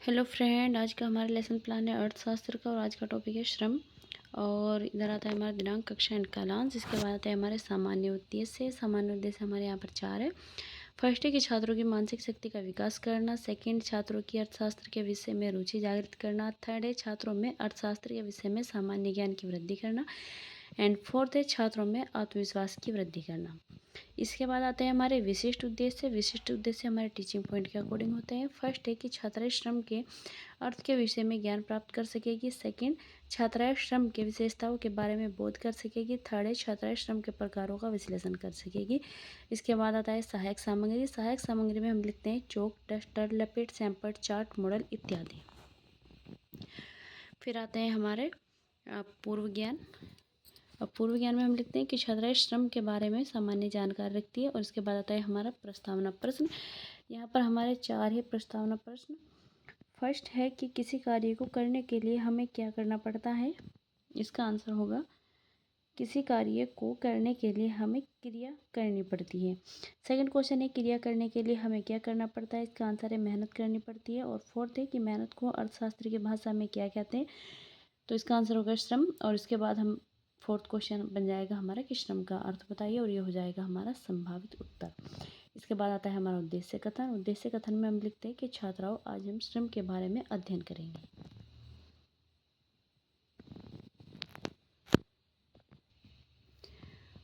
Hello friend, आज का हमारा लेसन प्लान है अर्थशास्त्र का और आज का टॉपिक है श्रम। और इधर आता है हमारा दिनांक, कक्षा एंड कालांश। इसके बाद आता है हमारे सामान्य उद्देश्य। सामान्य उद्देश्य हमारे यहाँ पर 4 है। फर्स्ट है कि छात्रों की मानसिक शक्ति का विकास करना। सेकंड, छात्रों की अर्थशास्त्र के विषय में रुचि जागृत करना। थर्ड है छात्रों में अर्थशास्त्र के विषय में सामान्य ज्ञान की वृद्धि करना। एंड फोर्थ है छात्रों में आत्मविश्वास की वृद्धि करना। इसके बाद आते हैं हमारे विशिष्ट उद्देश्य। विशिष्ट उद्देश्य हमारे टीचिंग पॉइंट के अकॉर्डिंग होते हैं। फर्स्ट है कि छात्राएं श्रम के अर्थ के विषय में ज्ञान प्राप्त कर सकेगी। सेकंड, छात्राएं श्रम के विशेषताओं के बारे में बोध कर सकेगी। थर्ड है छात्राएं श्रम के प्रकारों का विश्लेषण कर सकेगी। इसके बाद आता है सहायक सामग्री। सहायक सामग्री में हम लिखते हैं चौक, डस्टर, लपेट, सैंपल, चार्ट, मॉडल इत्यादि। फिर आते हैं हमारे पूर्व ज्ञान। अब पूर्व ज्ञान में हम लिखते हैं कि छात्राएं श्रम के बारे में सामान्य जानकारी रखती है। और इसके बाद आता है हमारा प्रस्तावना प्रश्न। यहाँ पर हमारे 4 है प्रस्तावना प्रश्न। फर्स्ट है कि किसी कार्य को करने के लिए हमें क्या करना पड़ता है। इसका आंसर होगा किसी कार्य को करने के लिए हमें क्रिया करनी पड़ती है। सेकंड क्वेश्चन है क्रिया करने के लिए हमें क्या करना पड़ता है। इसका आंसर है मेहनत करनी पड़ती है। और फोर्थ है कि मेहनत को अर्थशास्त्र की भाषा में क्या कहते हैं। तो इसका आंसर होगा श्रम। और इसके बाद हम फोर्थ क्वेश्चन बन जाएगा हमारा कि श्रम का अर्थ बताइए, और ये हो जाएगा हमारा संभावित उत्तर। इसके बाद आता है हमारा उद्देश्य कथन। उद्देश्य कथन में हम लिखते हैं कि छात्राओं, आज हम श्रम के बारे में अध्ययन करेंगे।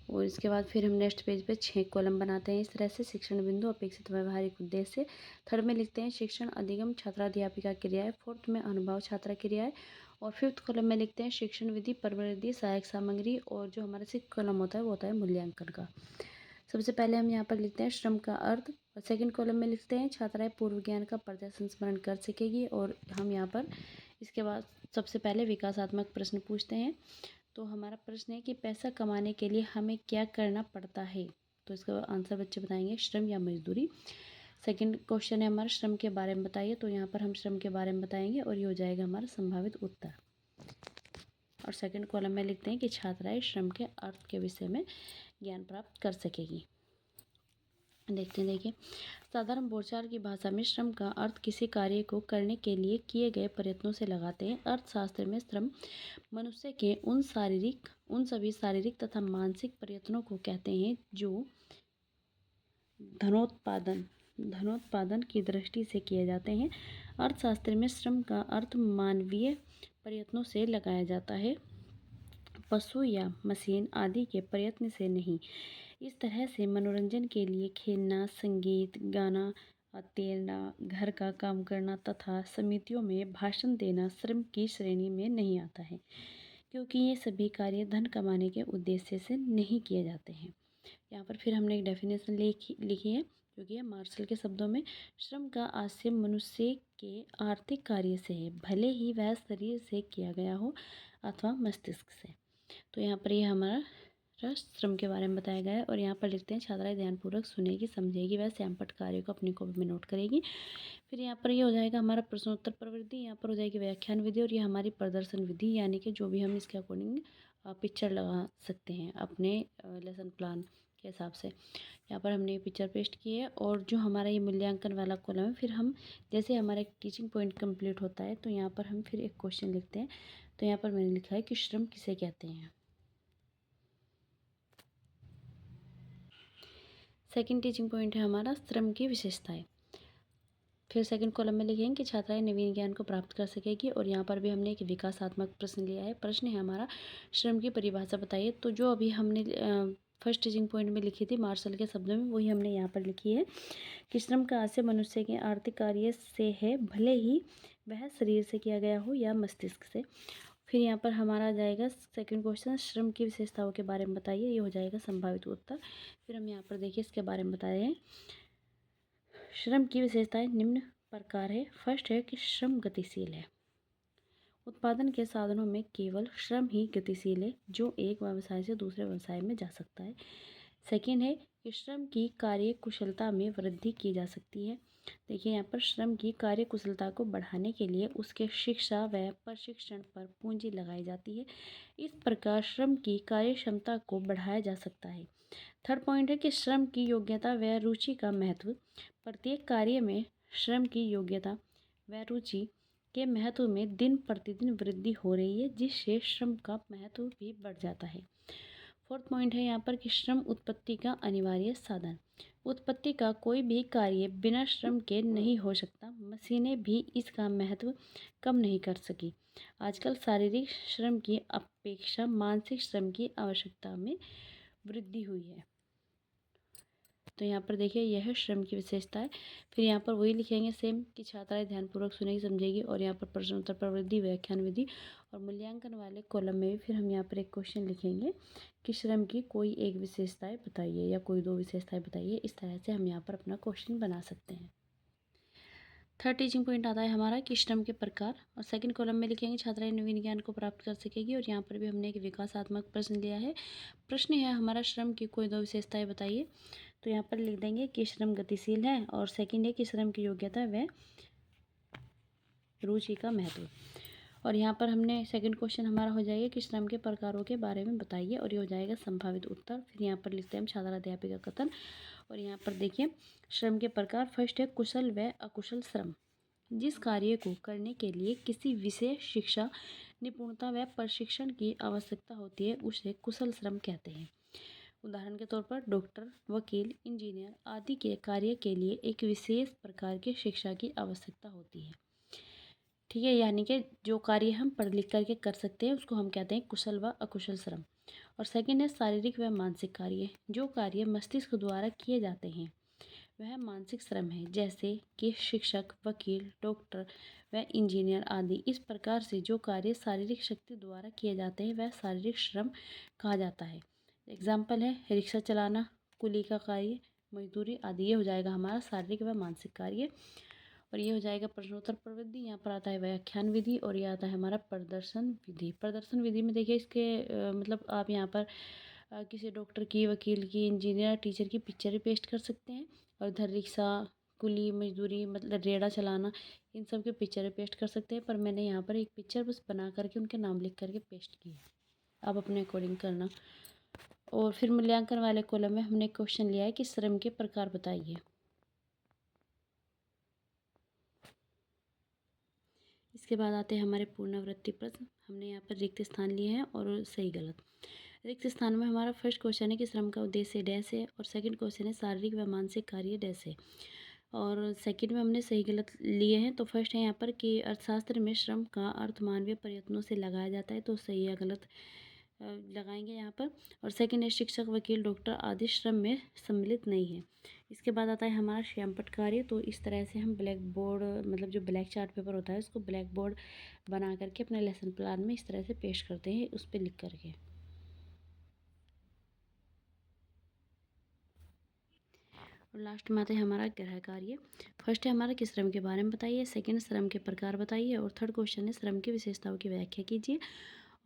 और इसके बाद फिर हम नेक्स्ट पेज पे 6 कॉलम बनाते हैं इस तरह से। शिक्षण बिंदु, अपेक्षित व्यवहारिक उद्देश्य। थर्ड में लिखते हैं शिक्षण अधिगम, छात्राध्यापिका क्रियाएं। फोर्थ में अनुभव, छात्रा क्रियाएं। और फिफ्थ कॉलम में लिखते हैं शिक्षण विधि, प्रवृत्ति, सहायक सामग्री। और जो हमारा सिक्स कॉलम होता है वो होता है मूल्यांकन का। सबसे पहले हम यहाँ पर लिखते हैं श्रम का अर्थ। और सेकंड कॉलम में लिखते हैं छात्राएं पूर्व ज्ञान का प्रदर्शन स्मरण कर सकेगी। और हम यहाँ पर इसके बाद सबसे पहले विकासात्मक प्रश्न पूछते हैं। तो हमारा प्रश्न है कि पैसा कमाने के लिए हमें क्या करना पड़ता है। तो इसका आंसर बच्चे बताएंगे श्रम या मजदूरी। सेकंड क्वेश्चन है हमारा श्रम के बारे में बताइए। तो यहाँ पर हम श्रम के बारे में बताएंगे और ये हो जाएगा हमारा संभावित उत्तर। और सेकंड कॉलम में लिखते हैं कि छात्राएं श्रम के अर्थ के विषय में ज्ञान प्राप्त कर सकेगी। देखिए साधारण बोलचाल की भाषा में श्रम का अर्थ किसी कार्य को करने के लिए किए गए प्रयत्नों से लगाते हैं। अर्थशास्त्र में श्रम मनुष्य के उन सभी शारीरिक तथा मानसिक प्रयत्नों को कहते हैं जो धनोत्पादन की दृष्टि से किए जाते हैं। अर्थशास्त्र में श्रम का अर्थ मानवीय प्रयत्नों से लगाया जाता है, पशु या मशीन आदि के प्रयत्न से नहीं। इस तरह से मनोरंजन के लिए खेलना, संगीत गाना, तैरना, घर का काम करना तथा समितियों में भाषण देना श्रम की श्रेणी में नहीं आता है, क्योंकि ये सभी कार्य धन कमाने के उद्देश्य से नहीं किए जाते हैं। यहाँ पर फिर हमने एक डेफिनेशन लिखी है जो कि है मार्शल के शब्दों में, श्रम का आशय मनुष्य के आर्थिक कार्य से है, भले ही वह शरीर से किया गया हो अथवा मस्तिष्क से। तो यहाँ पर ये हमारा श्रम के बारे में बताया गया है। और यहाँ पर लिखते हैं छात्राएं ध्यानपूर्वक सुनेगी, समझेगी, वह सैंपट कार्य को अपनी कॉपी में नोट करेगी। फिर यहाँ पर ये हो जाएगा हमारा प्रश्नोत्तर प्रवृत्ति। यहाँ पर हो जाएगी व्याख्यान विधि और ये हमारी प्रदर्शन विधि, यानी कि जो भी हम इसके अकॉर्डिंग पिक्चर लगा सकते हैं अपने लेसन प्लान के हिसाब से। यहाँ पर हमने ये पिक्चर पेस्ट की है। और जो हमारा ये मूल्यांकन वाला कॉलम है, फिर हम जैसे हमारा एक टीचिंग पॉइंट कंप्लीट होता है तो यहाँ पर हम फिर एक क्वेश्चन लिखते हैं। तो यहाँ पर मैंने लिखा है कि श्रम किसे कहते हैं। सेकंड टीचिंग पॉइंट है हमारा श्रम की विशेषताएं। फिर सेकंड कॉलम में लिखेंगे कि छात्राएं नवीन ज्ञान को प्राप्त कर सकेगी। और यहाँ पर भी हमने एक विकासात्मक प्रश्न लिया है। प्रश्न है हमारा श्रम की परिभाषा बताइए। तो जो अभी हमने फर्स्ट टीचिंग पॉइंट में लिखी थी मार्शल के शब्दों में, वही हमने यहाँ पर लिखी है कि श्रम का आशय मनुष्य के आर्थिक कार्य से है, भले ही वह शरीर से किया गया हो या मस्तिष्क से। फिर यहाँ पर हमारा आ जाएगा सेकंड क्वेश्चन, श्रम की विशेषताओं के बारे में बताइए, ये हो जाएगा संभावित उत्तर। फिर हम यहाँ पर देखिए इसके बारे में बता रहे हैं। श्रम की विशेषताएं निम्न प्रकार है। फर्स्ट है कि श्रम गतिशील है। उत्पादन के साधनों में केवल श्रम ही गतिशील है जो एक व्यवसाय से दूसरे व्यवसाय में जा सकता है। सेकेंड है कि श्रम की कार्य कुशलता में वृद्धि की जा सकती है। देखिए यहाँ पर श्रम की कार्य कुशलता को बढ़ाने के लिए उसके शिक्षा व प्रशिक्षण पर पूंजी लगाई जाती है। इस प्रकार श्रम की कार्य क्षमता को बढ़ाया जा सकता है। थर्ड पॉइंट है कि श्रम की योग्यता व रुचि का महत्व। प्रत्येक कार्य में श्रम की योग्यता व रुचि के महत्व में दिन प्रतिदिन वृद्धि हो रही है, जिससे श्रम का महत्व भी बढ़ जाता है। फोर्थ पॉइंट है यहाँ पर कि श्रम उत्पत्ति का अनिवार्य साधन। उत्पत्ति का कोई भी कार्य बिना श्रम के नहीं हो सकता। मशीनें भी इसका महत्व कम नहीं कर सकी। आजकल शारीरिक श्रम की अपेक्षा मानसिक श्रम की आवश्यकता में वृद्धि हुई है। तो यहाँ पर देखिए यह है श्रम की विशेषता है। फिर यहाँ पर वही लिखेंगे सेम कि छात्राएं ध्यानपूर्वक सुनेगी समझेगी। और यहाँ पर प्रश्न उत्तर प्रवृत्ति व्याख्यान विधि और मूल्यांकन वाले कॉलम में भी फिर हम यहाँ पर एक क्वेश्चन लिखेंगे कि श्रम की कोई एक विशेषताएं बताइए या कोई दो विशेषताएं बताइए। इस तरह से हम यहाँ पर अपना क्वेश्चन बना सकते हैं। थर्ड टीचिंग पॉइंट आता है हमारा कि श्रम के प्रकार। और सेकंड कॉलम में लिखेंगे छात्राएं नवीन ज्ञान को प्राप्त कर सकेगी। और यहाँ पर भी हमने एक विकासात्मक प्रश्न लिया है। प्रश्न है हमारा श्रम की कोई दो विशेषताएं बताइए। तो यहाँ पर लिख देंगे कि श्रम गतिशील है। और सेकंड है कि श्रम की योग्यता व रुचि का महत्व। और यहाँ पर हमने सेकंड क्वेश्चन हमारा हो जाएगा कि श्रम के प्रकारों के बारे में बताइए। और ये हो जाएगा संभावित उत्तर। फिर यहाँ पर लिखते हैं हम छात्र अध्यापिका कथन। और यहाँ पर देखिए श्रम के प्रकार। फर्स्ट है कुशल व अकुशल श्रम। जिस कार्य को करने के लिए किसी विशेष शिक्षा, निपुणता व प्रशिक्षण की आवश्यकता होती है उसे कुशल श्रम कहते हैं। उदाहरण के तौर पर डॉक्टर, वकील, इंजीनियर आदि के कार्य के लिए एक विशेष प्रकार की शिक्षा की आवश्यकता होती है। ठीक है, यानी कि जो कार्य हम पढ़ लिख करके कर सकते हैं उसको हम कहते हैं कुशल व अकुशल श्रम। और सेकंड है शारीरिक व मानसिक कार्य। जो कार्य मस्तिष्क द्वारा किए जाते हैं वह मानसिक श्रम है, जैसे कि शिक्षक, वकील, डॉक्टर व इंजीनियर आदि। इस प्रकार से जो कार्य शारीरिक शक्ति द्वारा किए जाते हैं वह शारीरिक श्रम कहा जाता है। एग्जाम्पल है रिक्शा चलाना, कुली का कार्य, मजदूरी आदि। ये हो जाएगा हमारा शारीरिक व मानसिक कार्य। और ये हो जाएगा प्रश्नोत्तर प्रवृत्ति। यहाँ पर आता है व्याख्यान विधि। और ये आता है हमारा प्रदर्शन विधि। प्रदर्शन विधि में देखिए इसके मतलब आप यहाँ पर किसी डॉक्टर की, वकील की, इंजीनियर, टीचर की पिक्चर भी पेस्ट कर सकते हैं। और इधर रिक्शा, कुली, मजदूरी मतलब रेड़ा चलाना, इन सब के पिक्चर पेस्ट कर सकते हैं। पर मैंने यहाँ पर एक पिक्चर बस बना करके उनके नाम लिख करके पेस्ट की है। आप अपने अकॉर्डिंग करना। और फिर मूल्यांकन वाले कॉलम में हमने क्वेश्चन लिया है कि श्रम के प्रकार बताइए। इसके बाद आते हैं हमारे पुनरावृत्ति प्रश्न। हमने यहाँ पर रिक्त स्थान लिए हैं और सही गलत। रिक्त स्थान में हमारा फर्स्ट क्वेश्चन है कि श्रम का उद्देश्य डैश है। और सेकंड क्वेश्चन है शारीरिक व मानसिक कार्य डैश है। और सेकंड में हमने सही गलत लिए हैं। तो फर्स्ट है यहाँ पर कि अर्थशास्त्र में श्रम का अर्थ मानवीय प्रयत्नों से लगाया जाता है। तो सही या गलत लगाएंगे यहाँ पर। और सेकंड है शिक्षक, वकील, डॉक्टर आदि श्रम में सम्मिलित नहीं है। इसके बाद आता है हमारा श्यामपट्ट कार्य। तो इस तरह से हम ब्लैक बोर्ड मतलब जो ब्लैक चार्ट पेपर होता है उसको ब्लैक बोर्ड बना करके अपने लेसन प्लान में इस तरह से पेश करते हैं उस पर लिख करके। और लास्ट में आता है हमारा गृह कार्य। फर्स्ट है हमारा किस श्रम के बारे में बताइए। सेकंड श्रम के प्रकार बताइए। और थर्ड क्वेश्चन है श्रम की विशेषताओं की व्याख्या कीजिए।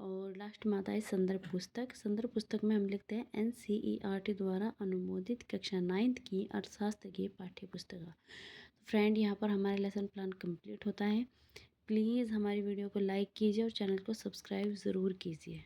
और लास्ट में आता है संदर्भ पुस्तक। संदर्भ पुस्तक में हम लिखते हैं NCERT द्वारा अनुमोदित कक्षा 9th की अर्थशास्त्र की पाठ्य पुस्तक। फ्रेंड यहाँ पर हमारा लेसन प्लान कंप्लीट होता है। प्लीज़ हमारी वीडियो को लाइक कीजिए और चैनल को सब्सक्राइब ज़रूर कीजिए।